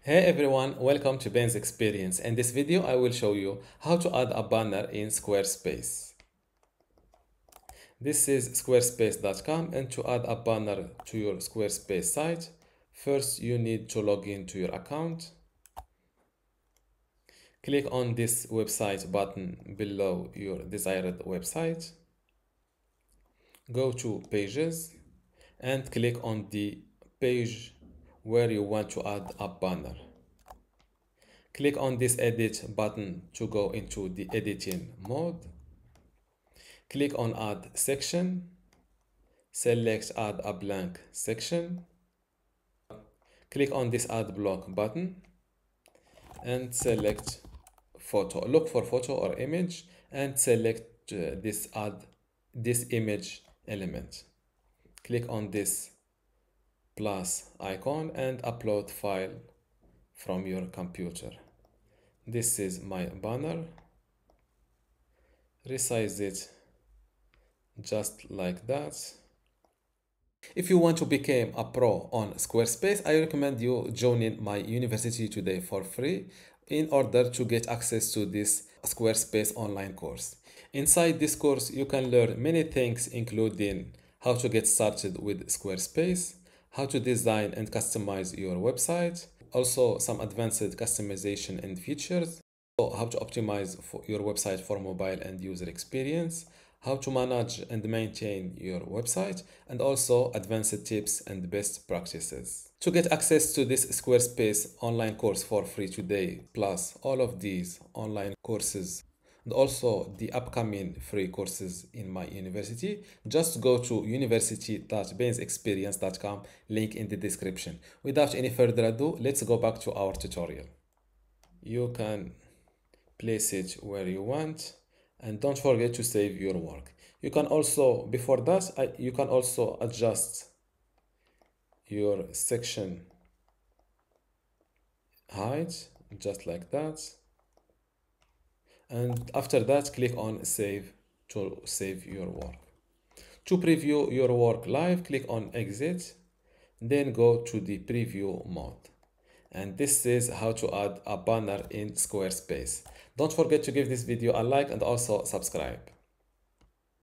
Hey everyone, welcome to Ben's Experience. In this video, I will show you how to add a banner in Squarespace. This is squarespace.com, and to add a banner to your Squarespace site, first you need to log into your account. Click on this website button below your desired website. Go to Pages and click on the page where you want to add a banner. Click on this edit button to go into the editing mode. Click on add section. Select add a blank section. Click on this add block button and select photo. Look for photo or image and select this image element. Click on this plus icon and upload file from your computer. This is my banner. Resize it just like that. If you want to become a pro on Squarespace, I recommend you joining my university today for free in order to get access to this Squarespace online course. Inside this course, you can learn many things, including how to get started with Squarespace, how to design and customize your website, also some advanced customization and features, how to optimize your website for mobile and user experience, how to manage and maintain your website, and also advanced tips and best practices. To get access to this Squarespace online course for free today, plus all of these online courses and also the upcoming free courses in my university, just go to university.bensexperience.com, link in the description. Without any further ado, let's go back to our tutorial. You can place it where you want, and don't forget to save your work. You can also, before that, you can also adjust your section height just like that, and after that click on save to save your work. To preview your work live, click on exit, then go to the preview mode. And this is how to add a banner in Squarespace. Don't forget to give this video a like and also subscribe.